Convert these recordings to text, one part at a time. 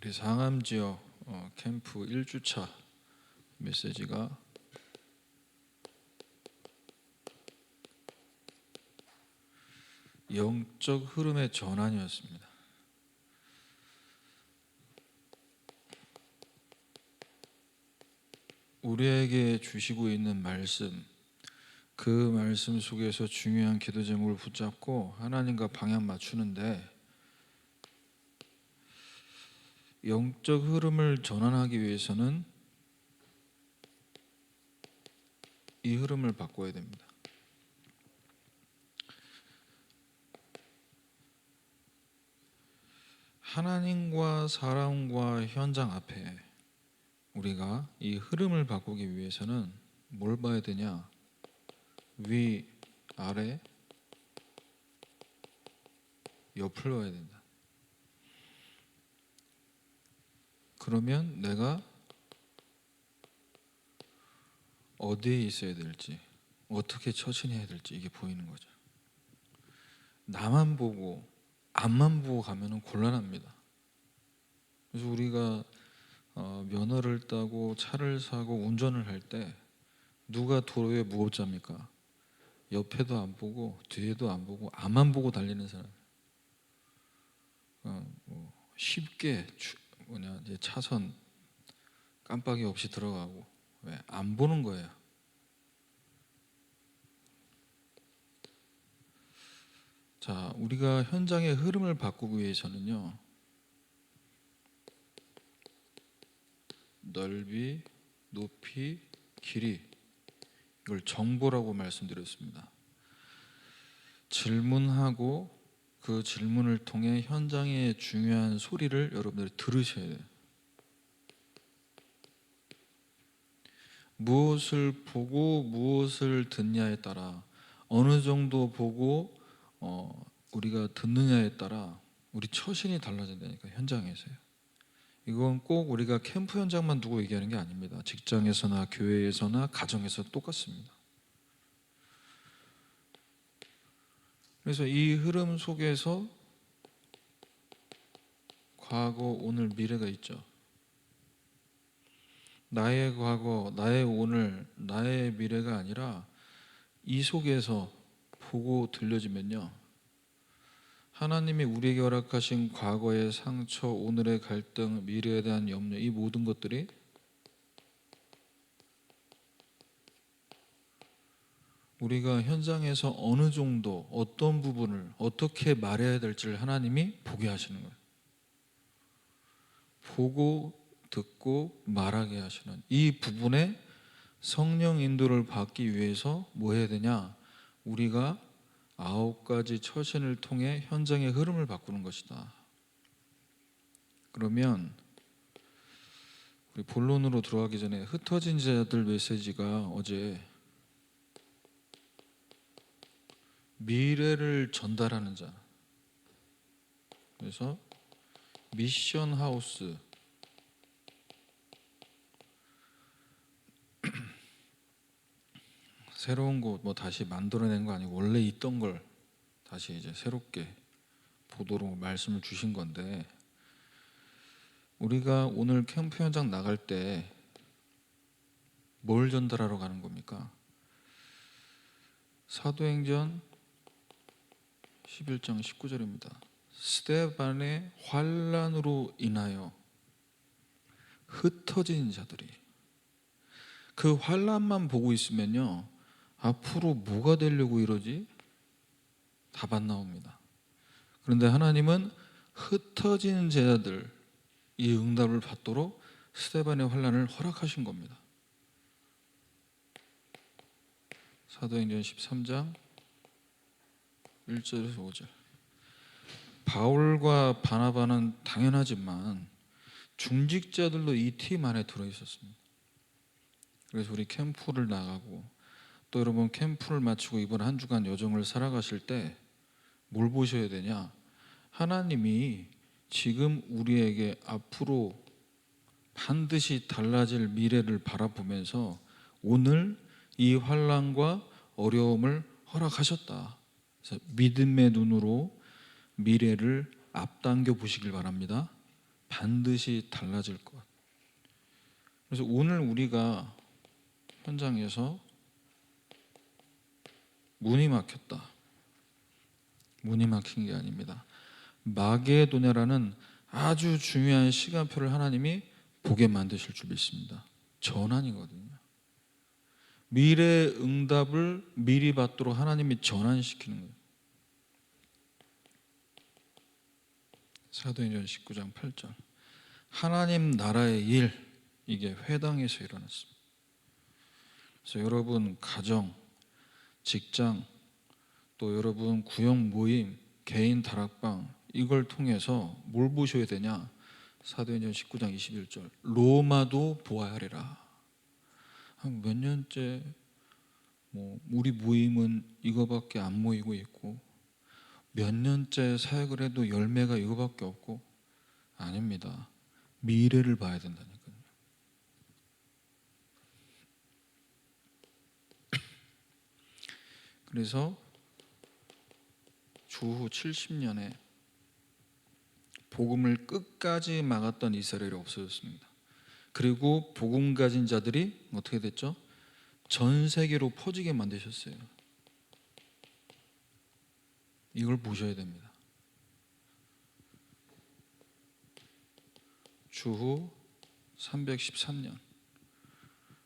우리 상암 지역 캠프 1주차 메시지가 영적 흐름의 전환이었습니다. 우리에게 주시고 있는 말씀, 그 말씀 속에서 중요한 기도 제목을 붙잡고 하나님과 방향 맞추는데, 영적 흐름을 전환하기 위해서는 이 흐름을 바꿔야 됩니다. 하나님과 사람과 현장 앞에 우리가 이 흐름을 바꾸기 위해서는 뭘 봐야 되냐? 위, 아래, 옆을 봐야 된다. 그러면 내가 어디에 있어야 될지, 어떻게 처신해야 될지 이게 보이는 거죠. 나만 보고 앞만 보고 가면은 곤란합니다. 그래서 우리가 면허를 따고 차를 사고 운전을 할 때 누가 도로에 무법자입니까? 옆에도 안 보고 뒤에도 안 보고 앞만 보고 달리는 사람. 쉽게 이제 차선 깜빡이 없이 들어가고, 왜? 안 보는 거예요. 자, 우리가 현장의 흐름을 바꾸기 위해서는요, 넓이, 높이, 길이, 이걸 정보라고 말씀드렸습니다. 질문하고 그 질문을 통해 현장의 중요한 소리를 여러분들이 들으셔야 돼요. 무엇을 보고 무엇을 듣냐에 따라, 어느 정도 보고 우리가 듣느냐에 따라 우리 처신이 달라진다니까, 현장에서요. 이건 꼭 우리가 캠프 현장만 두고 얘기하는 게 아닙니다. 직장에서나 교회에서나 가정에서 똑같습니다. 그래서 이 흐름 속에서 과거, 오늘, 미래가 있죠. 나의 과거, 나의 오늘, 나의 미래가 아니라 이 속에서 보고 들려지면요, 하나님이 우리에게 허락하신 과거의 상처, 오늘의 갈등, 미래에 대한 염려, 이 모든 것들이 우리가 현장에서 어느 정도, 어떤 부분을 어떻게 말해야 될지를 하나님이 보게 하시는 거예요. 보고 듣고 말하게 하시는 이 부분에 성령 인도를 받기 위해서 뭐 해야 되냐? 우리가 9가지 처신을 통해 현장의 흐름을 바꾸는 것이다. 그러면 우리 본론으로 들어가기 전에 흩어진 자들 메시지가 어제 미래를 전달하는 자, 그래서 미션 하우스, 새로운 곳 다시 만들어낸 거 아니고 원래 있던 걸 다시 이제 새롭게 보도록 말씀을 주신 건데, 우리가 오늘 캠프 현장 나갈 때 뭘 전달하러 가는 겁니까? 사도행전 11장 19절입니다. 스데반의 환난으로 인하여 흩어진 자들이, 그 환난만 보고 있으면요, 앞으로 뭐가 되려고 이러지? 답 안 나옵니다. 그런데 하나님은 흩어진 제자들 이 응답을 받도록 스데반의 환난을 허락하신 겁니다. 사도행전 13장 1절에서 5절. 바울과 바나바는 당연하지만 중직자들도 이 팀 안에 들어있었습니다. 그래서 우리 캠프를 나가고 또 여러분 캠프를 마치고 이번 한 주간 여정을 살아가실 때 뭘 보셔야 되냐? 하나님이 지금 우리에게 앞으로 반드시 달라질 미래를 바라보면서 오늘 이 환난과 어려움을 허락하셨다. 그래서 믿음의 눈으로 미래를 앞당겨 보시길 바랍니다. 반드시 달라질 것. 그래서 오늘 우리가 현장에서 문이 막혔다. 문이 막힌 게 아닙니다. 마게도냐라는 아주 중요한 시간표를 하나님이 보게 만드실 줄 믿습니다. 전환이거든요. 미래 응답을 미리 받도록 하나님이 전환시키는 거예요. 사도행전 19장 8절. 하나님 나라의 일, 이게 회당에서 일어났습니다. 그래서 여러분 가정, 직장, 또 여러분 구역 모임, 개인 다락방, 이걸 통해서 뭘 보셔야 되냐? 사도행전 19장 21절. 로마도 보아야 하리라. 한 몇 년째 우리 모임은 이거밖에 안 모이고 있고, 몇 년째 사역을 해도 열매가 이거밖에 없고, 아닙니다. 미래를 봐야 된다니까요. 그래서 주후 70년에 복음을 끝까지 막았던 이스라엘이 없어졌습니다. 그리고 복음 가진 자들이 어떻게 됐죠? 전 세계로 퍼지게 만드셨어요. 이걸 보셔야 됩니다. 주후 313년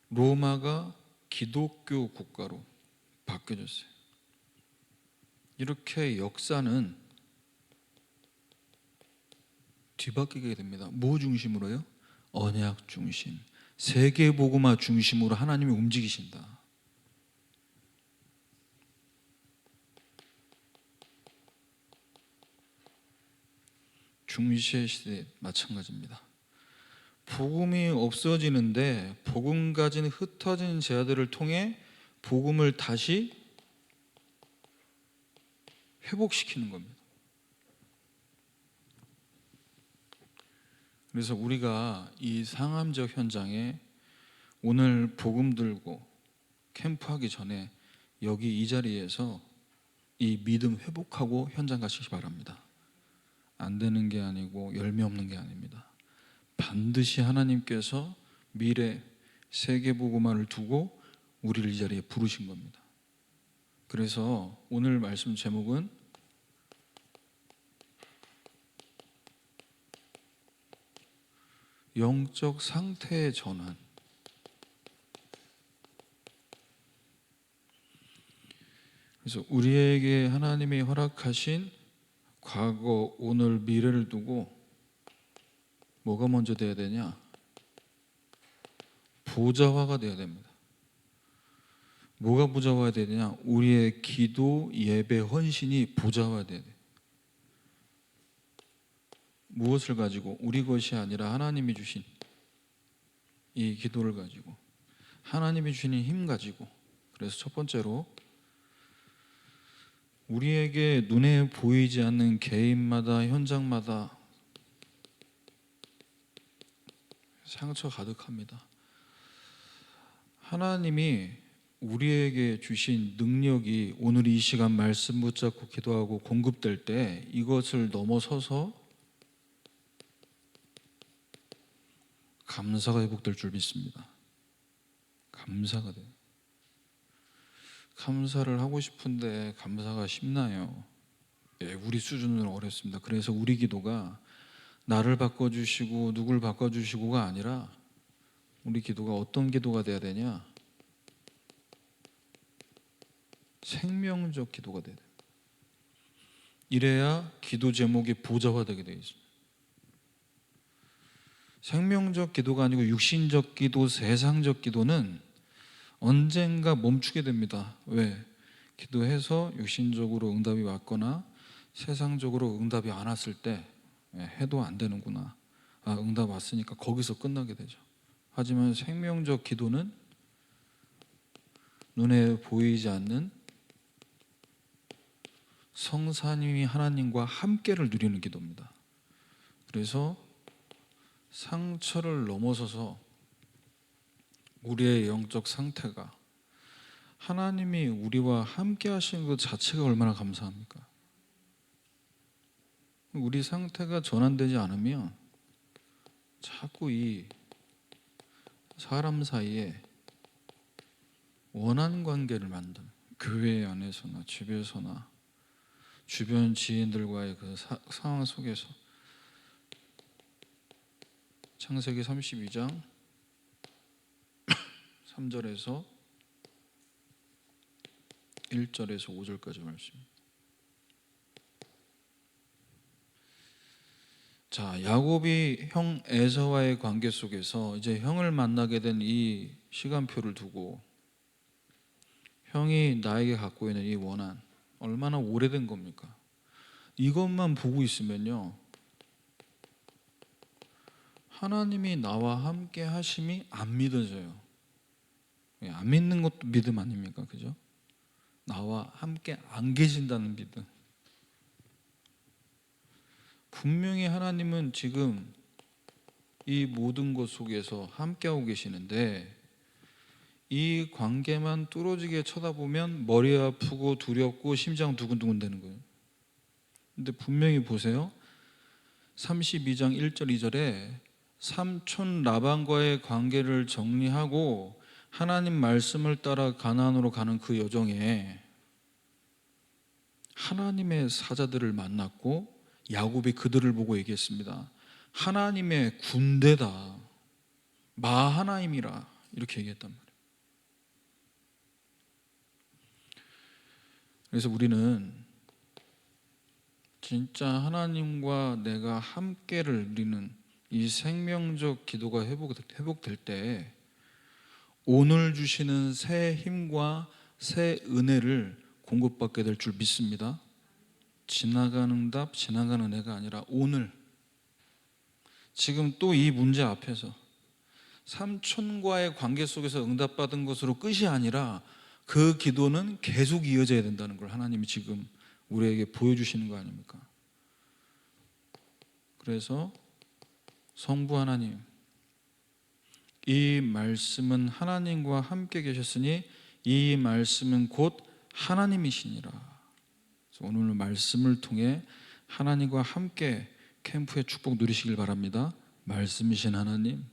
로마가 기독교 국가로 바뀌어졌어요. 이렇게 역사는 뒤바뀌게 됩니다. 뭐 중심으로요? 언약 중심, 세계복음화 중심으로 하나님이 움직이신다. 중시의 시대 마찬가지입니다. 복음이 없어지는데 복음 가진 흩어진 제자들을 통해 복음을 다시 회복시키는 겁니다. 그래서 우리가 이 상암지역 현장에 오늘 복음 들고 캠프하기 전에 여기 이 자리에서 이 믿음 회복하고 현장 가시기 바랍니다. 안 되는 게 아니고 열매 없는 게 아닙니다. 반드시 하나님께서 미래 세계복음화를 두고 우리를 이 자리에 부르신 겁니다. 그래서 오늘 말씀 제목은 영적 상태의 전환. 그래서 우리에게 하나님이 허락하신 과거, 오늘, 미래를 두고 뭐가 먼저 돼야 되냐? 보좌화가 돼야 됩니다. 뭐가 보좌화가 되냐? 우리의 기도, 예배, 헌신이 보좌화가 돼야 돼요. 무엇을 가지고? 우리 것이 아니라 하나님이 주신 이 기도를 가지고, 하나님이 주신 힘 가지고. 그래서 첫 번째로 우리에게 눈에 보이지 않는 개인마다, 현장마다 상처 가득합니다. 하나님이 우리에게 주신 능력이 오늘 이 시간 말씀 붙잡고 기도하고 공급될 때 이것을 넘어서서 감사가 회복될 줄 믿습니다. 감사가 돼요. 감사를 하고 싶은데 감사가 쉽나요? 예, 우리 수준은 어렵습니다. 그래서 우리 기도가 나를 바꿔주시고 누굴 바꿔주시고가 아니라 우리 기도가 어떤 기도가 돼야 되냐? 생명적 기도가 돼야 돼요. 이래야 기도 제목이 보좌화되게 되어 있습니다. 생명적 기도가 아니고 육신적 기도, 세상적 기도는 언젠가 멈추게 됩니다. 왜? 기도해서 육신적으로 응답이 왔거나 세상적으로 응답이 안 왔을 때 해도 안 되는구나. 응답 왔으니까 거기서 끝나게 되죠. 하지만 생명적 기도는 눈에 보이지 않는 성삼위 하나님과 함께를 누리는 기도입니다. 그래서 상처를 넘어서서 우리의 영적 상태가 하나님이 우리와 함께 하신 것 자체가 얼마나 감사합니까? 우리 상태가 전환되지 않으면 자꾸 이 사람 사이에 원한 관계를 만드는, 교회 안에서나 집에서나 주변 지인들과의 그 상황 속에서. 창세기 32장 3절에서 1절에서 5절까지 말씀. 자, 야곱이 형 에서와의 관계 속에서 이제 형을 만나게 된 이 시간표를 두고, 형이 나에게 갖고 있는 이 원한, 얼마나 오래된 겁니까? 이것만 보고 있으면요, 하나님이 나와 함께 하심이 안 믿어져요. 안 믿는 것도 믿음 아닙니까? 그죠? 나와 함께 안 계신다는 믿음. 분명히 하나님은 지금 이 모든 것 속에서 함께하고 계시는데, 이 관계만 뚫어지게 쳐다보면 머리 아프고 두렵고 심장 두근두근 되는 거예요. 근데 분명히 보세요. 32장 1절 2절에 삼촌 라반과의 관계를 정리하고 하나님 말씀을 따라 가나안으로 가는 그 여정에 하나님의 사자들을 만났고, 야곱이 그들을 보고 얘기했습니다. 하나님의 군대다, 마하나임이라, 이렇게 얘기했단 말이에요. 그래서 우리는 진짜 하나님과 내가 함께를 누리는 이 생명적 기도가 회복될 때 오늘 주시는 새 힘과 새 은혜를 공급받게 될 줄 믿습니다. 지나가는 답, 지나가는 은혜가 아니라 오늘, 지금 또 이 문제 앞에서 삼촌과의 관계 속에서 응답받은 것으로 끝이 아니라 그 기도는 계속 이어져야 된다는 걸 하나님이 지금 우리에게 보여주시는 거 아닙니까? 그래서 성부 하나님, 이 말씀은 하나님과 함께 계셨으니 이 말씀은 곧 하나님이시니라. 그래서 오늘 말씀을 통해 하나님과 함께 캠프의 축복 누리시길 바랍니다. 말씀이신 하나님,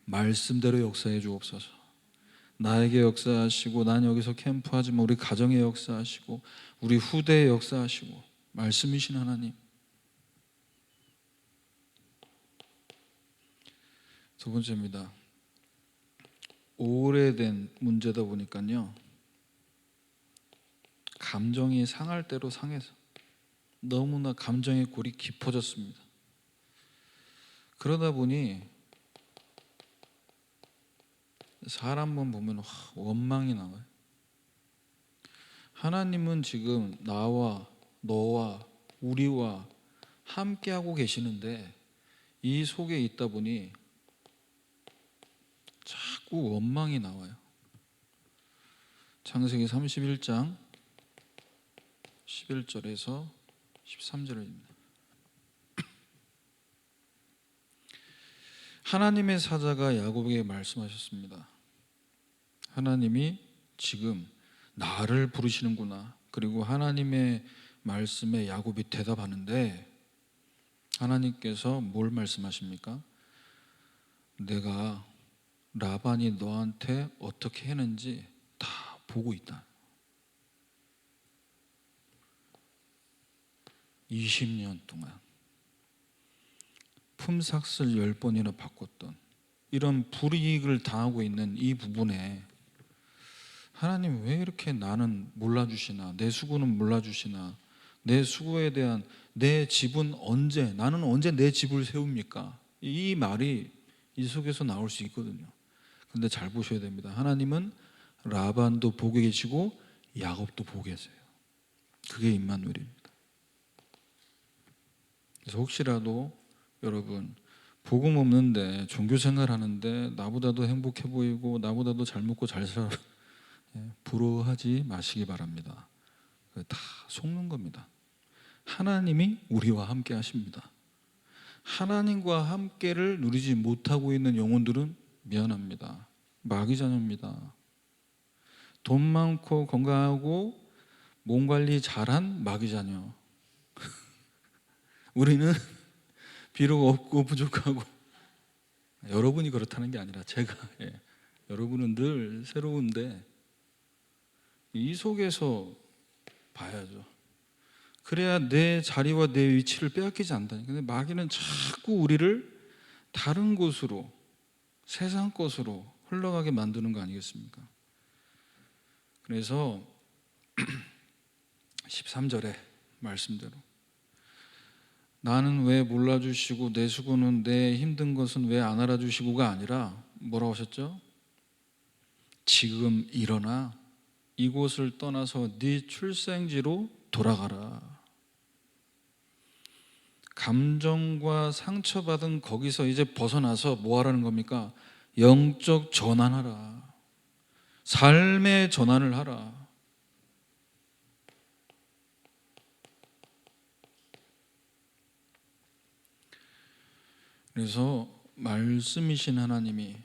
말씀대로 역사해 주옵소서. 나에게 역사하시고, 난 여기서 캠프하지만 우리 가정에 역사하시고, 우리 후대에 역사하시고, 말씀이신 하나님. 두 번째입니다. 오래된 문제다 보니까요, 감정이 상할 대로 상해서 너무나 감정의 골이 깊어졌습니다. 그러다 보니 사람만 보면 원망이 나와요. 하나님은 지금 나와 너와 우리와 함께하고 계시는데 이 속에 있다 보니 자꾸 원망이 나와요. 창세기 31장 11절에서 13절입니다. 하나님의 사자가 야곱에게 말씀하셨습니다. 하나님이 지금 나를 부르시는구나. 그리고 하나님의 말씀에 야곱이 대답하는데, 하나님께서 뭘 말씀하십니까? 내가 라반이 너한테 어떻게 했는지 다 보고 있다. 20년 동안 품삯을 10번이나 바꿨던 이런 불이익을 당하고 있는 이 부분에 하나님 왜 이렇게 나는 몰라주시나, 내 수고는 몰라주시나, 내 수고에 대한 내 집은 언제, 나는 언제 내 집을 세웁니까? 이 말이 이 속에서 나올 수 있거든요. 근데 잘 보셔야 됩니다. 하나님은 라반도 보고 계시고 야곱도 보고 계세요. 그게 임마누엘입니다. 그래서 혹시라도 여러분 복음 없는데 종교 생활하는데 나보다도 행복해 보이고 나보다도 잘 먹고 잘 살아, 부러워하지 마시기 바랍니다. 다 속는 겁니다. 하나님이 우리와 함께 하십니다. 하나님과 함께를 누리지 못하고 있는 영혼들은 미안합니다. 마귀 자녀입니다. 돈 많고 건강하고 몸 관리 잘한 마귀 자녀. 우리는 비록 없고 부족하고 여러분이 그렇다는 게 아니라 제가 여러분은 늘 새로운데 이 속에서 봐야죠. 그래야 내 자리와 내 위치를 빼앗기지 않다니. 근데 마귀는 자꾸 우리를 다른 곳으로, 세상 것으로 흘러가게 만드는 거 아니겠습니까? 그래서 13절에 말씀대로 나는 왜 몰라주시고 내 수고는 내 힘든 것은 왜 안 알아주시고가 아니라 뭐라고 하셨죠? 지금 일어나 이곳을 떠나서 네 출생지로 돌아가라. 감정과 상처받은 거기서 이제 벗어나서 뭐 하라는 겁니까? 영적 전환하라. 삶의 전환을 하라. 그래서 말씀이신 하나님이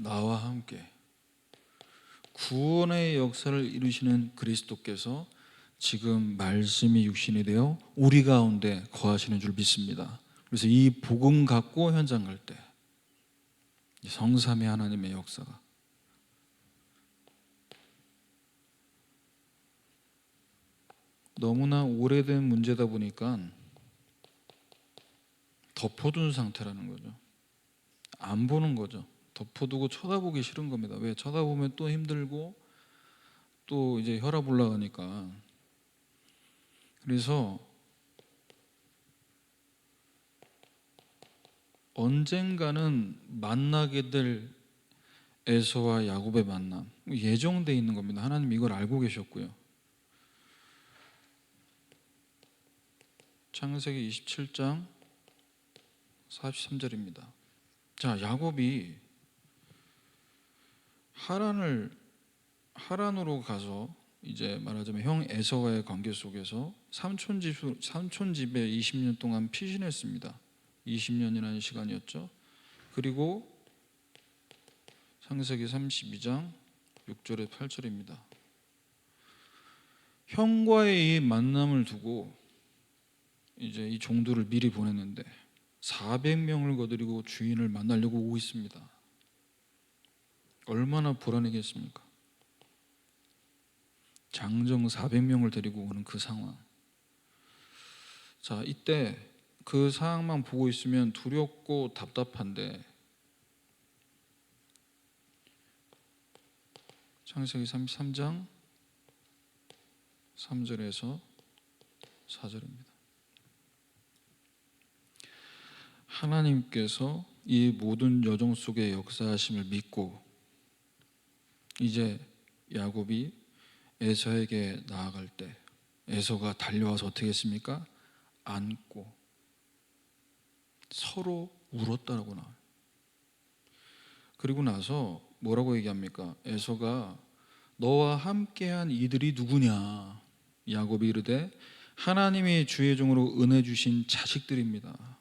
나와 함께 구원의 역사를 이루시는 그리스도께서 지금 말씀이 육신이 되어 우리 가운데 거하시는 줄 믿습니다. 그래서 이 복음 갖고 현장 갈 때 성삼위 하나님의 역사가 너무나 오래된 문제다 보니까 덮어둔 상태라는 거죠. 안 보는 거죠. 덮어두고 쳐다보기 싫은 겁니다. 왜? 쳐다보면 또 힘들고 또 이제 혈압 올라가니까. 그래서 언젠가는 만나게 될 에서와 야곱의 만남 예정되어 있는 겁니다. 하나님 이걸 알고 계셨고요. 창세기 27장 43절입니다. 자, 야곱이 하란으로 가서 이제 말하자면 형 에서와의 관계 속에서 삼촌 집에 20년 동안 피신했습니다. 20년이라는 시간이었죠. 그리고 창세기 32장 6절에 8절입니다. 형과의 이 만남을 두고 이제 이 종들을 미리 보냈는데 400명을 거느리고 주인을 만나려고 오고 있습니다. 얼마나 불안하겠습니까? 장정 400명을 데리고 오는 그 상황. 자, 이때 그 상황만 보고 있으면 두렵고 답답한데 창세기 33장 3절에서 4절입니다. 하나님께서 이 모든 여정 속의 역사하심을 믿고 이제 야곱이 에서에게 나아갈 때 에서가 달려와서 어떻게 했습니까? 안고 서로 울었다라고 나와요. 그리고 나서 뭐라고 얘기합니까? 에서가 너와 함께한 이들이 누구냐? 야곱이 이르되 하나님이 주의 종으로 은혜 주신 자식들입니다.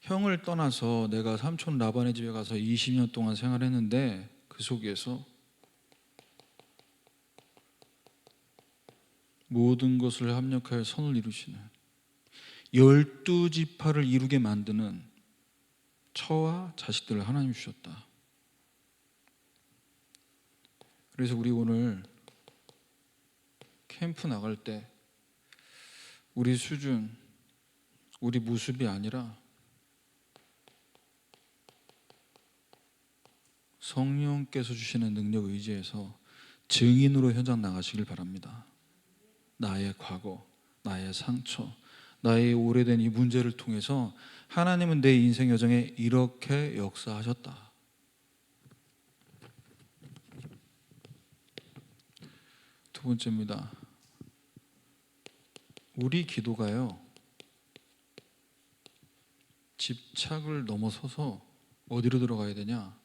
형을 떠나서 내가 삼촌 라반의 집에 가서 20년 동안 생활했는데 그 속에서 모든 것을 합력하여 선을 이루시는 12지파를 이루게 만드는 처와 자식들을 하나님 주셨다. 그래서 우리 오늘 캠프 나갈 때 우리 수준, 우리 모습이 아니라 성령께서 주시는 능력 의지해서 증인으로 현장 나가시길 바랍니다. 나의 과거, 나의 상처, 나의 오래된 이 문제를 통해서 하나님은 내 인생 여정에 이렇게 역사하셨다. 두 번째입니다. 우리 기도가요, 집착을 넘어서서 어디로 들어가야 되냐?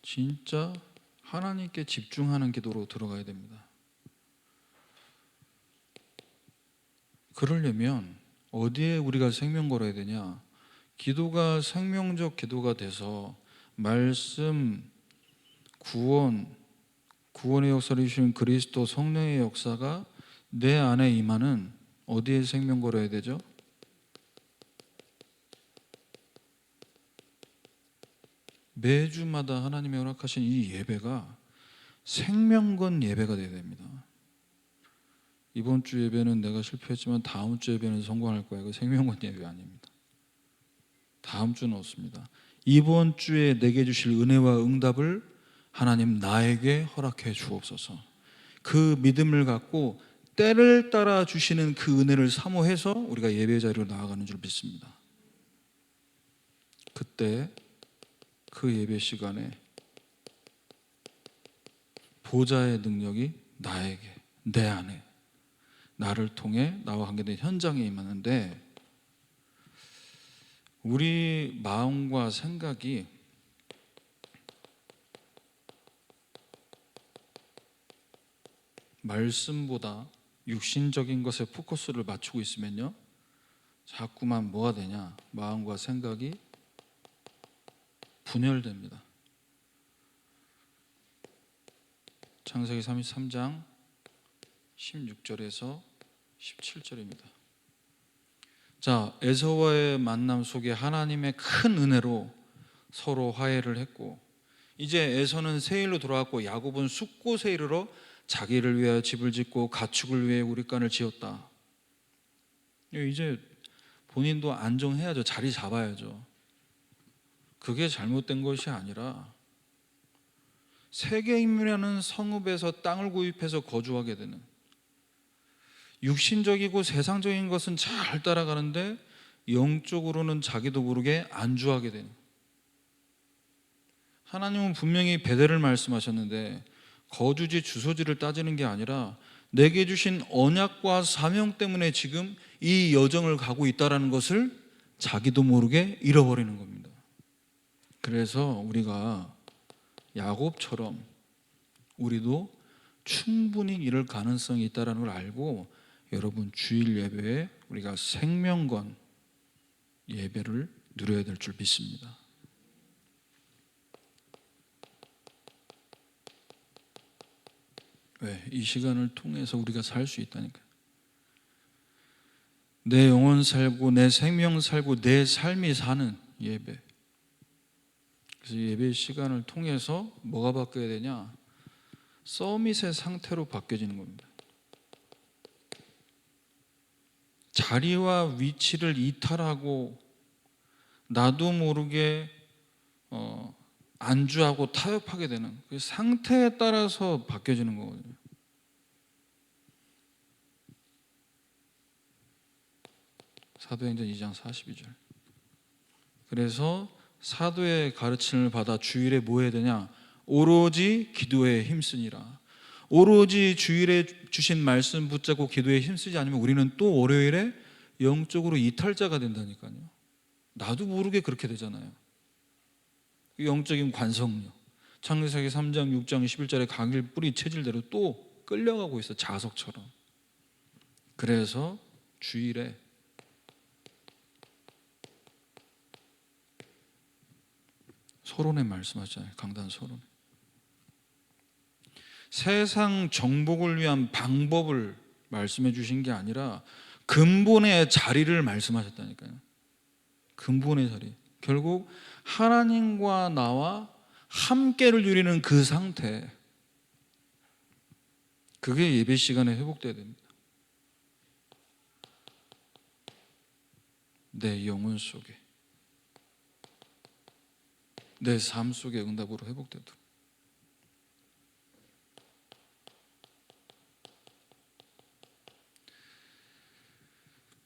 진짜 하나님께 집중하는 기도로 들어가야 됩니다. 그러려면 어디에 우리가 생명 걸어야 되냐? 기도가 생명적 기도가 돼서 말씀, 구원의 역사를 주시는 그리스도 성령의 역사가 내 안에 임하는 어디에 생명 걸어야 되죠? 매주마다 하나님이 허락하신 이 예배가 생명건 예배가 되어야 됩니다. 이번 주 예배는 내가 실패했지만 다음 주 예배는 성공할 거야. 그 생명건 예배 아닙니다. 다음 주는 없습니다. 이번 주에 내게 주실 은혜와 응답을 하나님 나에게 허락해 주옵소서. 그 믿음을 갖고 때를 따라 주시는 그 은혜를 사모해서 우리가 예배 자리로 나아가는 줄 믿습니다. 그때 그 예배 시간에 보좌의 능력이 나에게, 내 안에, 나를 통해 나와 관계된 현장에 임하는데, 우리 마음과 생각이 말씀보다 육신적인 것에 포커스를 맞추고 있으면요, 자꾸만 뭐가 되냐? 마음과 생각이 분열됩니다. 창세기 33장 16절에서 17절입니다. 자, 에서와의 만남 속에 하나님의 큰 은혜로 서로 화해를 했고, 이제 에서는 세일로 돌아왔고 야곱은 숫고 세일으로 자기를 위하여 집을 짓고 가축을 위해 우리간을 지었다. 이제 본인도 안정해야죠. 자리 잡아야죠. 그게 잘못된 것이 아니라 세계인이라는 성읍에서 땅을 구입해서 거주하게 되는, 육신적이고 세상적인 것은 잘 따라가는데 영적으로는 자기도 모르게 안주하게 되는, 하나님은 분명히 베델을 말씀하셨는데 거주지 주소지를 따지는 게 아니라 내게 주신 언약과 사명 때문에 지금 이 여정을 가고 있다는 것을 자기도 모르게 잃어버리는 겁니다. 그래서 우리가 야곱처럼 우리도 충분히 이럴 가능성이 있다는 걸 알고, 여러분 주일 예배에 우리가 생명건 예배를 누려야 될 줄 믿습니다. 왜? 이 시간을 통해서 우리가 살 수 있다니까요. 내 영혼 살고 내 생명 살고 내 삶이 사는 예배. 그래서 예배 시간을 통해서 뭐가 바뀌어야 되냐? 서밋의 상태로 바뀌어지는 겁니다. 자리와 위치를 이탈하고 나도 모르게 안주하고 타협하게 되는 그 상태에 따라서 바뀌어지는 거거든요. 사도행전 2장 42절. 그래서 사도의 가르침을 받아 주일에 뭐 해야 되냐? 오로지 기도에 힘쓰니라. 오로지 주일에 주신 말씀 붙잡고 기도에 힘쓰지 않으면 우리는 또 월요일에 영적으로 이탈자가 된다니까요. 나도 모르게 그렇게 되잖아요. 영적인 관성력. 창세기 3장 6장 11절에 가길 뿌리 체질대로 또 끌려가고 있어, 자석처럼. 그래서 주일에 서론에 말씀하잖아요. 강단 서론. 세상 정복을 위한 방법을 말씀해 주신 게 아니라 근본의 자리를 말씀하셨다니까요. 근본의 자리. 결국 하나님과 나와 함께를 누리는 그 상태, 그게 예배 시간에 회복돼야 됩니다. 내 영혼 속에, 내 삶 속에 응답으로 회복되도록.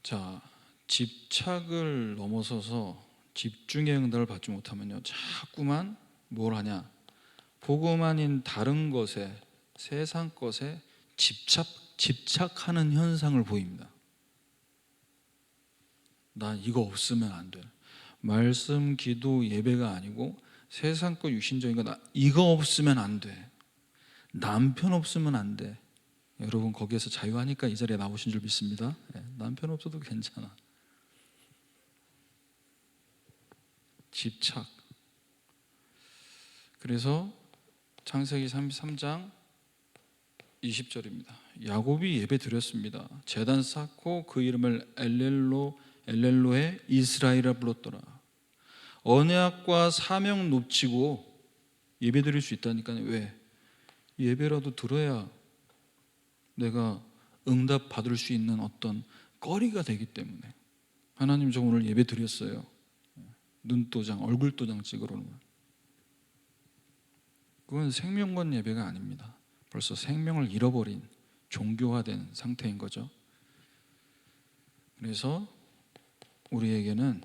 자, 집착을 넘어서서 집중의 응답을 받지 못하면요, 자꾸만 뭘 하냐? 복음 아닌 다른 것에, 세상 것에 집착하는 현상을 보입니다. 나 이거 없으면 안 돼. 말씀, 기도, 예배가 아니고 세상 것, 육신적인 거, 나 이거 없으면 안 돼. 남편 없으면 안 돼. 여러분 거기에서 자유하니까 이 자리에 나오신 줄 믿습니다. 남편 없어도 괜찮아. 집착. 그래서 창세기 33장 20절입니다. 야곱이 예배 드렸습니다. 제단 쌓고 그 이름을 엘렐로에 이스라엘이라 불렀더라. 언약과 사명 놓치고 예배 드릴 수 있다니까요. 왜? 예배라도 들어야 내가 응답 받을 수 있는 어떤 거리가 되기 때문에. 하나님, 저 오늘 예배 드렸어요. 눈도장, 얼굴도장 찍으러. 그건 생명권 예배가 아닙니다. 벌써 생명을 잃어버린 종교화된 상태인 거죠. 그래서 우리에게는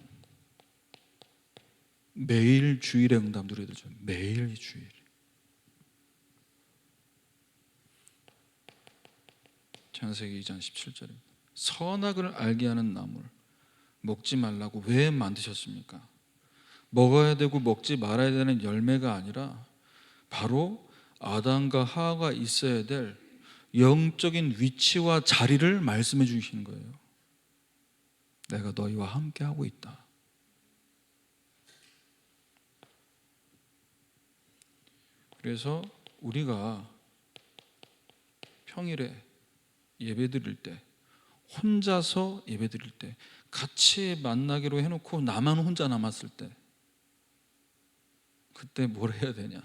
매일 주일에 응답 누려야 되죠. 매일 주일. 창세기 2장 17절입니다. 선악을 알게 하는 나무를 먹지 말라고 왜 만드셨습니까? 먹어야 되고 먹지 말아야 되는 열매가 아니라 바로 아담과 하와가 있어야 될 영적인 위치와 자리를 말씀해 주시는 거예요. 내가 너희와 함께 하고 있다. 그래서 우리가 평일에 예배드릴 때, 혼자서 예배드릴 때, 같이 만나기로 해놓고 나만 혼자 남았을 때, 그때 뭘 해야 되냐?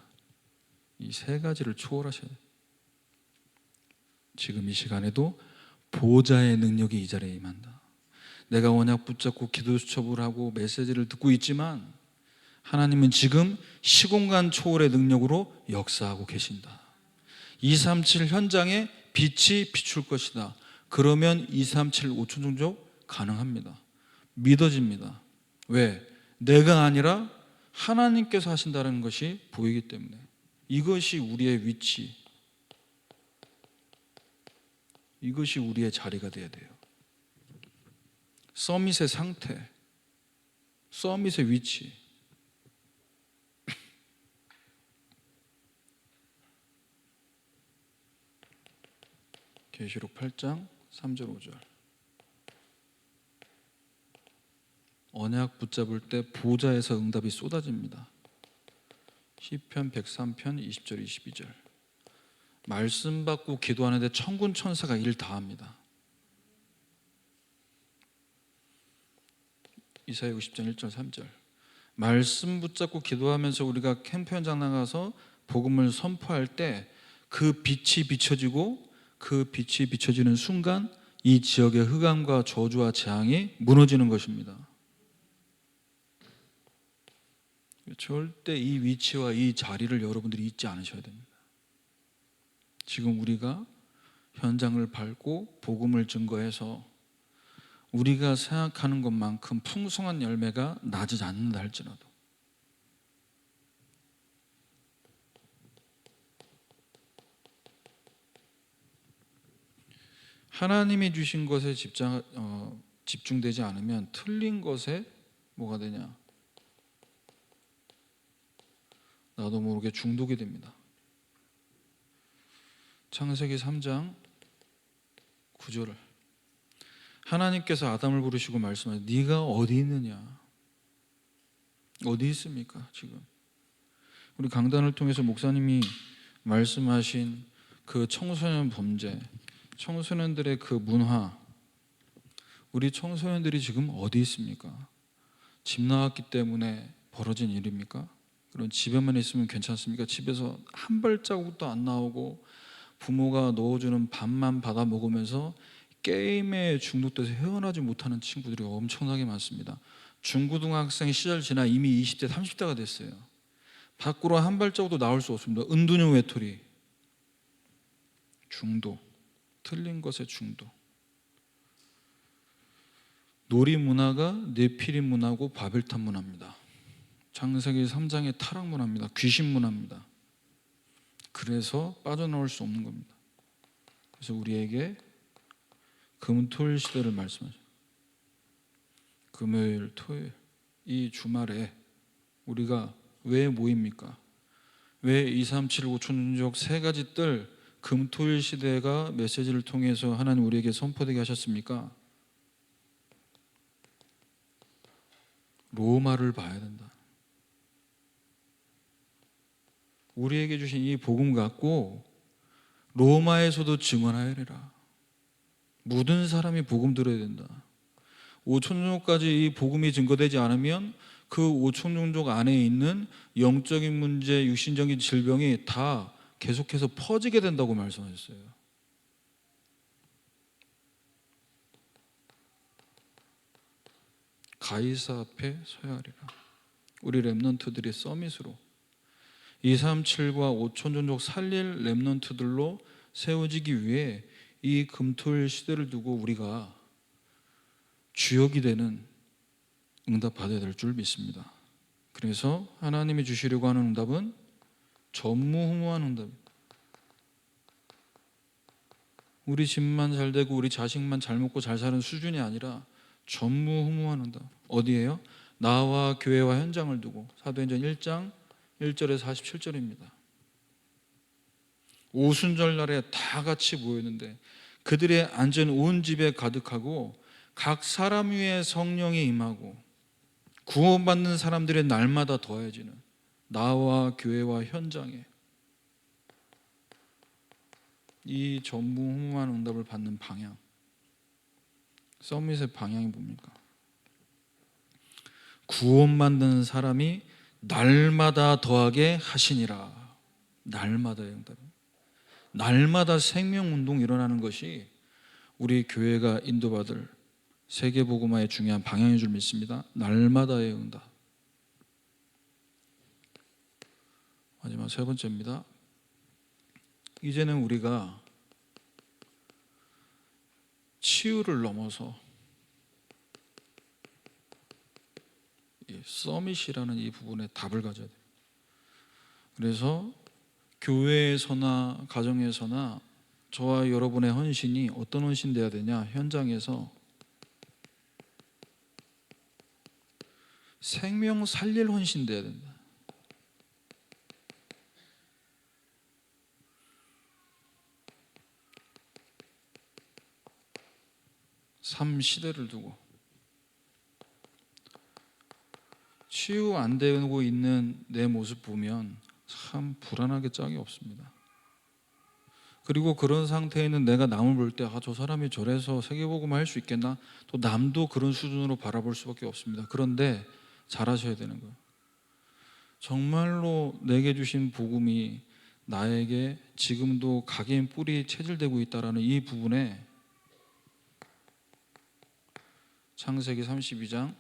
이 세 가지를 초월하셔야 돼요. 지금 이 시간에도 보호자의 능력이 이 자리에 임한다. 내가 언약 붙잡고 기도 수첩을 하고 메시지를 듣고 있지만 하나님은 지금 시공간 초월의 능력으로 역사하고 계신다. 237 현장에 빛이 비출 것이다. 그러면 237 5천 종족 가능합니다. 믿어집니다. 왜? 내가 아니라 하나님께서 하신다는 것이 보이기 때문에. 이것이 우리의 위치, 이것이 우리의 자리가 되어야 돼요. 서밋의 상태, 서밋의 위치. 계시록 8장 3절 5절. 언약 붙잡을 때 보좌에서 응답이 쏟아집니다. 시편 103편 20절 22절. 말씀 받고 기도하는데 천군 천사가 일 다합니다. 이사야 60장 1절 3절. 말씀 붙잡고 기도하면서 우리가 캠프 현장 나가서 복음을 선포할 때 그 빛이 비춰지고 그 빛이 비춰지는 순간 이 지역의 흑암과 저주와 재앙이 무너지는 것입니다. 절대 이 위치와 이 자리를 여러분들이 잊지 않으셔야 됩니다. 지금 우리가 현장을 밟고 복음을 증거해서 우리가 생각하는 것만큼 풍성한 열매가 나지 않는다 할지라도 하나님이 주신 것에 집중되지 않으면 틀린 것에 뭐가 되냐? 나도 모르게 중독이 됩니다. 창세기 3장 9절을 하나님께서 아담을 부르시고 말씀하시되 네가 어디 있느냐? 어디 있습니까? 지금 우리 강단을 통해서 목사님이 말씀하신 그 청소년 범죄, 청소년들의 그 문화, 우리 청소년들이 지금 어디 있습니까? 집 나왔기 때문에 벌어진 일입니까? 그럼 집에만 있으면 괜찮습니까? 집에서 한 발자국도 안 나오고 부모가 넣어주는 밥만 받아 먹으면서 게임에 중독돼서 헤어나지 못하는 친구들이 엄청나게 많습니다. 중고등학생 시절 지나 이미 20대, 30대가 됐어요. 밖으로 한 발자국도 나올 수 없습니다. 은둔형 외톨이, 중독, 틀린 것에 중독. 놀이 문화가 네피림 문화고 바벨탑 문화입니다. 창세기 3장의 타락 문화입니다. 귀신 문화입니다. 그래서 빠져나올 수 없는 겁니다. 그래서 우리에게 금토일 시대를 말씀하죠. 금요일, 토요일 이 주말에 우리가 왜 모입니까? 왜 237 5천족 세 가지 뜰 금토일 시대가 메시지를 통해서 하나님 우리에게 선포되게 하셨습니까? 로마를 봐야 된다. 우리에게 주신 이 복음 갖고 로마에서도 증언하여라. 모든 사람이 복음 들어야 된다. 5천년까지 이 복음이 증거되지 않으면 그 5천 종족 안에 있는 영적인 문제, 육신적인 질병이 다 계속해서 퍼지게 된다고 말씀하셨어요. 가이사 앞에 서야 하리라. 우리 렘넌트들이 서밋으로 237과 5천 종족 살릴 렘넌트들로 세워지기 위해 이 금토일 시대를 두고 우리가 주역이 되는 응답 받아야 될 줄 믿습니다. 그래서 하나님이 주시려고 하는 응답은 전무후무한 응답입니다. 우리 집만 잘 되고 우리 자식만 잘 먹고 잘 사는 수준이 아니라 전무후무한 응답. 어디에요? 나와 교회와 현장을 두고. 사도행전 1장 1절에서 47절입니다. 오순절 날에 다 같이 모였는데 그들의 안전 온 집에 가득하고 각 사람 위에 성령이 임하고 구원받는 사람들의 날마다 더해지는 나와 교회와 현장에 이 전무후무한 응답을 받는 방향, 서밋의 방향이 뭡니까? 구원받는 사람이 날마다 더하게 하시니라. 날마다의 응답. 날마다 생명운동이 일어나는 것이 우리 교회가 인도받을 세계복음화의 중요한 방향인 줄 믿습니다. 날마다의 응답. 마지막 세 번째입니다. 이제는 우리가 치유를 넘어서 이 서밋이라는 이 부분에 답을 가져야 돼요. 그래서 교회에서나 가정에서나 저와 여러분의 헌신이 어떤 헌신 돼야 되냐? 현장에서 생명 살릴 헌신 돼야 된다. 삶 시대를 두고 치유 안 되고 있는 내 모습 보면 참 불안하게 짝이 없습니다. 그리고 그런 상태에 있는 내가 남을 볼 때 저 사람이 저래서 세계복음 할 수 있겠나? 또 남도 그런 수준으로 바라볼 수밖에 없습니다. 그런데 잘하셔야 되는 거예요. 정말로 내게 주신 복음이 나에게 지금도 각인 뿌리 체질되고 있다라는 이 부분에 창세기 32장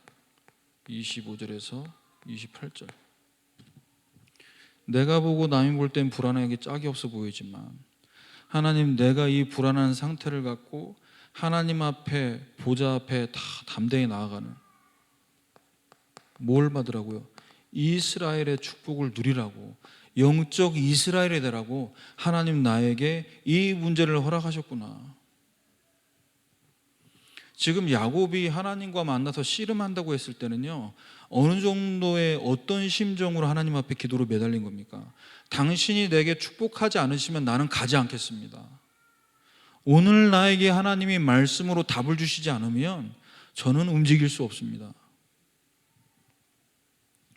25절에서 28절. 내가 보고 남이 볼 땐 불안하게 짝이 없어 보이지만 하나님, 내가 이 불안한 상태를 갖고 하나님 앞에, 보좌 앞에 다 담대히 나아가는, 뭘 받으라고요? 이스라엘의 축복을 누리라고, 영적 이스라엘이 되라고 하나님 나에게 이 문제를 허락하셨구나. 지금 야곱이 하나님과 만나서 씨름한다고 했을 때는요, 어느 정도의 어떤 심정으로 하나님 앞에 기도로 매달린 겁니까? 당신이 내게 축복하지 않으시면 나는 가지 않겠습니다. 오늘 나에게 하나님이 말씀으로 답을 주시지 않으면 저는 움직일 수 없습니다.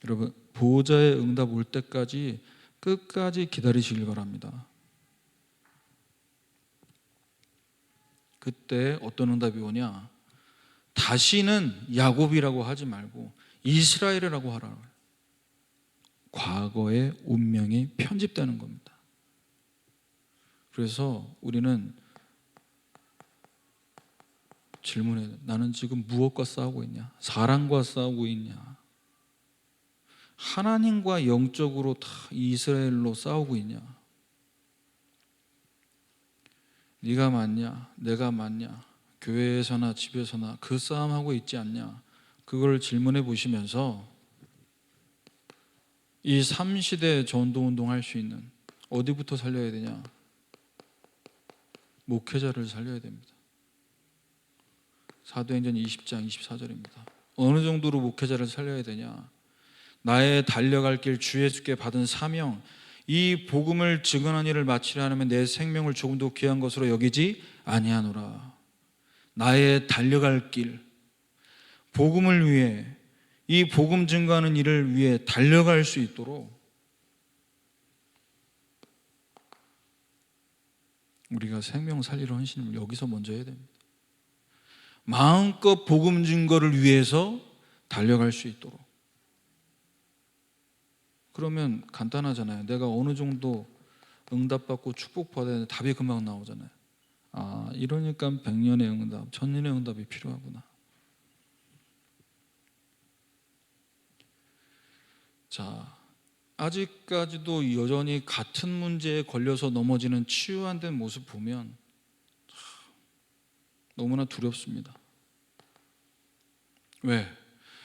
여러분, 보호자의 응답 올 때까지 끝까지 기다리시길 바랍니다. 그때 어떤 응답이 오냐? 다시는 야곱이라고 하지 말고 이스라엘이라고 하라. 과거의 운명이 편집되는 겁니다. 그래서 우리는 질문해야 돼. 나는 지금 무엇과 싸우고 있냐? 사랑과 싸우고 있냐? 하나님과 영적으로 다 이스라엘로 싸우고 있냐? 네가 맞냐? 내가 맞냐? 교회에서나 집에서나 그 싸움하고 있지 않냐? 그걸 질문해 보시면서 이 3시대 전도운동 할 수 있는, 어디부터 살려야 되냐? 목회자를 살려야 됩니다. 사도행전 20장 24절입니다. 어느 정도로 목회자를 살려야 되냐? 나의 달려갈 길 주 예수께 받은 사명, 이 복음을 증언한 일을 마치려 하면 내 생명을 조금 더 귀한 것으로 여기지 아니하노라. 나의 달려갈 길, 복음을 위해, 이 복음 증거하는 일을 위해 달려갈 수 있도록 우리가 생명 살리러 헌신을 여기서 먼저 해야 됩니다. 마음껏 복음 증거를 위해서 달려갈 수 있도록 그러면 간단하잖아요. 내가 어느 정도 응답받고 축복받아야 되는데 답이 금방 나오잖아요. 아, 이러니까 100년의 응답, 1000년의 응답이 필요하구나. 자, 아직까지도 여전히 같은 문제에 걸려서 넘어지는 치유 안 된 모습 보면 너무나 두렵습니다. 왜?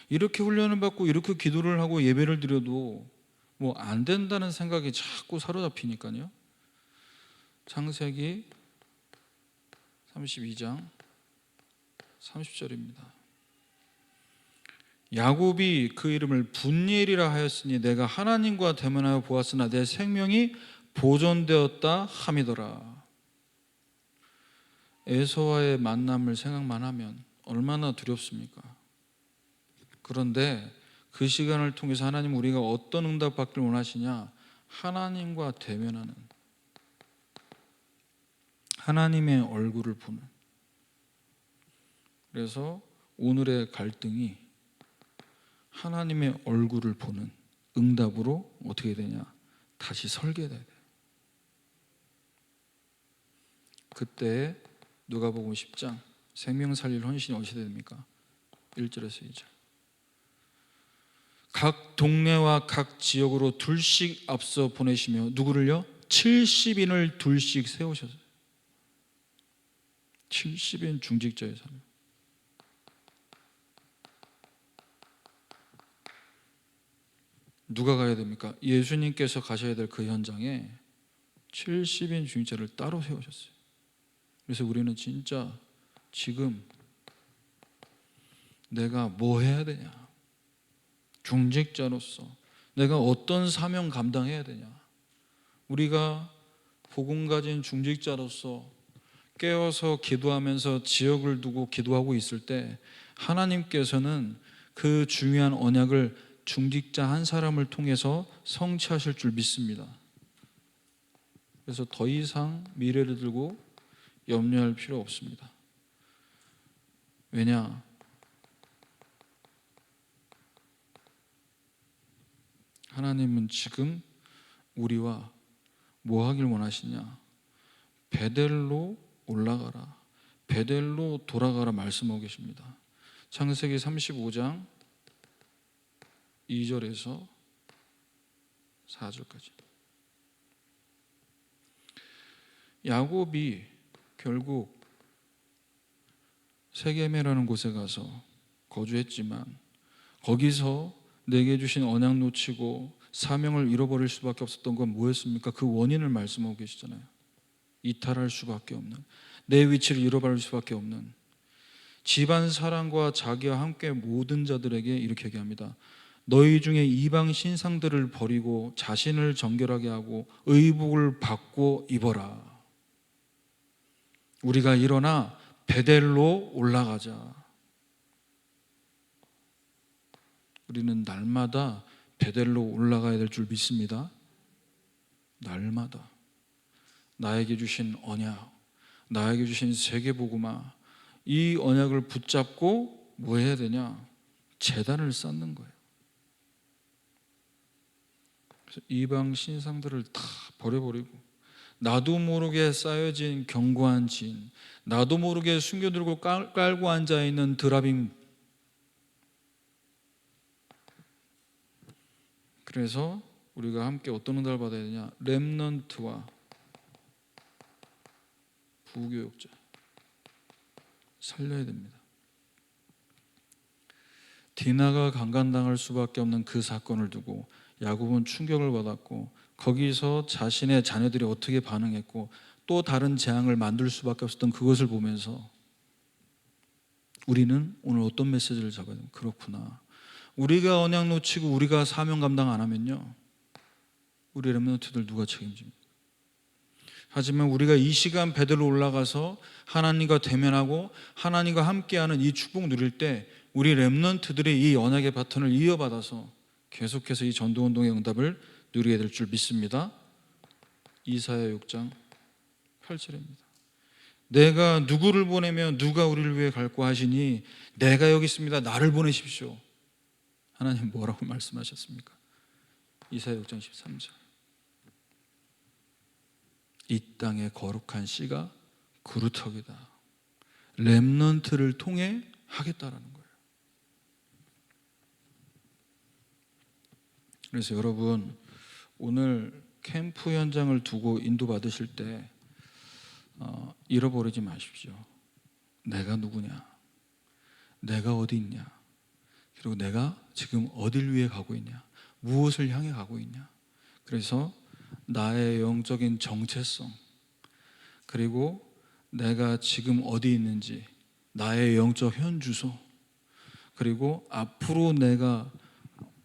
이렇게 훈련을 받고 이렇게 기도를 하고 예배를 드려도 뭐 안 된다는 생각이 자꾸 사로잡히니까요. 창세기 32장 30절입니다. 야곱이 그 이름을 분이엘이라 하였으니 내가 하나님과 대면하여 보았으나 내 생명이 보존되었다 함이더라. 에서와의 만남을 생각만 하면 얼마나 두렵습니까? 그런데 그 시간을 통해서 하나님 우리가 어떤 응답 받기를 원하시냐? 하나님과 대면하는, 하나님의 얼굴을 보는. 그래서 오늘의 갈등이 하나님의 얼굴을 보는 응답으로 어떻게 되냐? 다시 설계돼야 돼요. 그때 누가복음 10장 생명 살릴 헌신이 어디서 됩니까? 1절에서 2절. 각 동네와 각 지역으로 둘씩 앞서 보내시며 누구를요? 70인을 둘씩 세우셨어요. 70인 중직자의 삶. 누가 가야 됩니까? 예수님께서 가셔야 될 그 현장에 70인 중직자를 따로 세우셨어요. 그래서 우리는 진짜 지금 내가 뭐 해야 되냐? 중직자로서 내가 어떤 사명 감당해야 되냐? 우리가 복음 가진 중직자로서 깨어서 기도하면서 지역을 두고 기도하고 있을 때 하나님께서는 그 중요한 언약을 중직자 한 사람을 통해서 성취하실 줄 믿습니다. 그래서 더 이상 미래를 들고 염려할 필요 없습니다. 왜냐? 하나님은 지금 우리와 뭐 하길 원하시냐? 베델로 올라가라, 베델로 돌아가라 말씀하고 계십니다. 창세기 35장 2절에서 4절까지. 야곱이 결국 세겜이라는 곳에 가서 거주했지만 거기서 내게 주신 언약 놓치고 사명을 잃어버릴 수밖에 없었던 건 뭐였습니까? 그 원인을 말씀하고 계시잖아요. 이탈할 수밖에 없는, 내 위치를 잃어버릴 수밖에 없는, 집안 사랑과 자기와 함께 모든 자들에게 이렇게 얘기합니다. 너희 중에 이방 신상들을 버리고 자신을 정결하게 하고 의복을 받고 입어라. 우리가 일어나 베델로 올라가자. 우리는 날마다 베델로 올라가야 될 줄 믿습니다. 날마다 나에게 주신 언약, 나에게 주신 세계복음화, 이 언약을 붙잡고 뭐 해야 되냐? 제단을 쌓는 거예요. 그래서 이방 신상들을 다 버려버리고 나도 모르게 쌓여진 견고한 진, 나도 모르게 숨겨들고 깔고 앉아있는 드라빔. 그래서 우리가 함께 어떤 응답을 받아야 되냐? 렘넌트와 부교육자 살려야 됩니다. 디나가 강간당할 수밖에 없는 그 사건을 두고 야곱은 충격을 받았고 거기서 자신의 자녀들이 어떻게 반응했고 또 다른 재앙을 만들 수밖에 없었던 그것을 보면서 우리는 오늘 어떤 메시지를 잡아야 됩니까? 그렇구나. 우리가 언약 놓치고 우리가 사명 감당 안 하면요, 우리 렘넌트들 누가 책임집니까? 하지만 우리가 이 시간 베델로 올라가서 하나님과 대면하고 하나님과 함께하는 이 축복 누릴 때 우리 렘넌트들이 이 언약의 바톤을 이어받아서 계속해서 이 전도운동의 응답을 누리게 될 줄 믿습니다. 이사야 6장 8절입니다. 내가 누구를 보내면 누가 우리를 위해 갈고 하시니 내가 여기 있습니다. 나를 보내십시오. 하나님 뭐라고 말씀하셨습니까? 이사야 6장 13절. 이 땅의 거룩한 씨가 그루터기다. 렘넌트를 통해 하겠다라는 거예요. 그래서 여러분, 오늘 캠프 현장을 두고 인도받으실 때 잃어버리지 마십시오. 내가 누구냐, 내가 어디 있냐, 그리고 내가 지금 어딜 위해 가고 있냐, 무엇을 향해 가고 있냐. 그래서 나의 영적인 정체성, 그리고 내가 지금 어디 있는지, 나의 영적 현주소, 그리고 앞으로 내가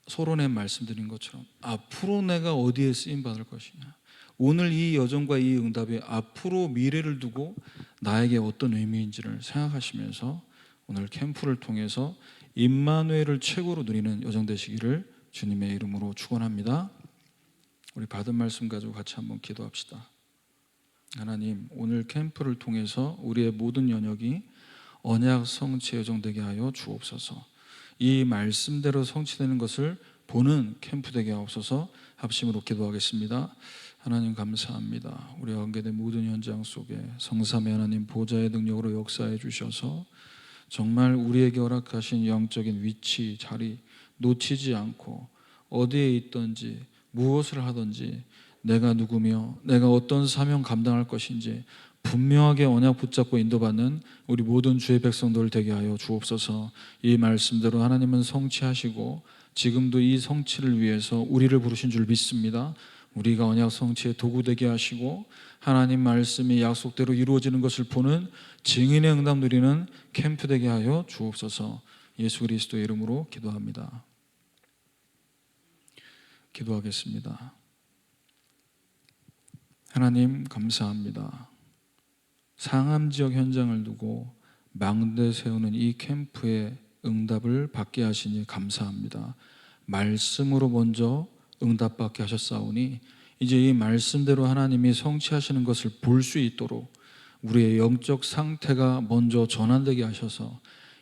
서론에 말씀드린 것처럼 앞으로 내가 어디에 쓰임받을 것이냐, 오늘 이 여정과 이 응답이 앞으로 미래를 두고 나에게 어떤 의미인지를 생각하시면서 오늘 캠프를 통해서 임마누엘을 최고로 누리는 여정 되시기를 주님의 이름으로 축원합니다. 우리 받은 말씀 가지고 같이 한번 기도합시다. 하나님, 오늘 캠프를 통해서 우리의 모든 연역이 언약 성취 여정 되게 하여 주옵소서. 이 말씀대로 성취되는 것을 보는 캠프 되게 하옵소서. 합심으로 기도하겠습니다. 하나님 감사합니다. 우리와 관계된 모든 현장 속에 성삼위 하나님 보좌의 능력으로 역사해 주셔서 정말 우리에게 허락하신 영적인 위치, 자리 놓치지 않고 어디에 있든지 무엇을 하든지 내가 누구며 내가 어떤 사명 감당할 것인지 분명하게 언약 붙잡고 인도받는 우리 모든 주의 백성들 되게 하여 주옵소서. 이 말씀대로 하나님은 성취하시고 지금도 이 성취를 위해서 우리를 부르신 줄 믿습니다. 우리가 언약 성취의 도구 되게 하시고 하나님 말씀이 약속대로 이루어지는 것을 보는 증인의 응답 누리는 캠프 되게 하여 주옵소서. 예수 그리스도의 이름으로 기도합니다. 기도하겠습니다. 하나님 감사합니다. 상암 지역 현장을 두고 망대 세우는 이 캠프의 응답을 받게 하시니 감사합니다. 말씀으로 먼저 응답받게 하셨사오니 이제 이 말씀대로 하나님이 성취하시는 것을 볼 수 있도록 우리의 영적 상태가 먼저 전환되게 하셔서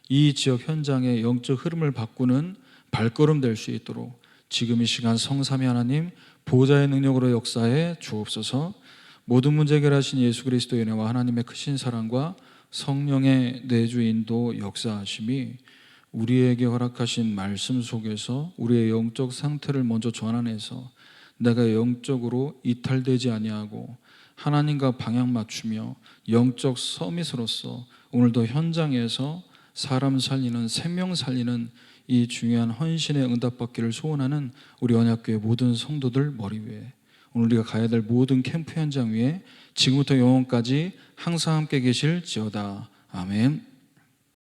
이 지역 현장의 영적 흐름을 바꾸는 발걸음 될 수 있도록 지금 이 시간 성삼위 하나님 보좌의 능력으로 역사해 주옵소서. 모든 문제 해결하신 예수 그리스도의 은혜와 하나님의 크신 사랑과 성령의 내주 인도 역사하심이 우리에게 허락하신 말씀 속에서 우리의 영적 상태를 먼저 전환해서 내가 영적으로 이탈되지 아니하고 하나님과 방향 맞추며 영적 서밋으로서 오늘도 현장에서 사람 살리는, 생명 살리는 이 중요한 헌신의 응답받기를 소원하는 우리 언약교회 모든 성도들 머리 위에, 오늘 우리가 가야 될 모든 캠프 현장 위에 지금부터 영원까지 항상 함께 계실지어다. 아멘.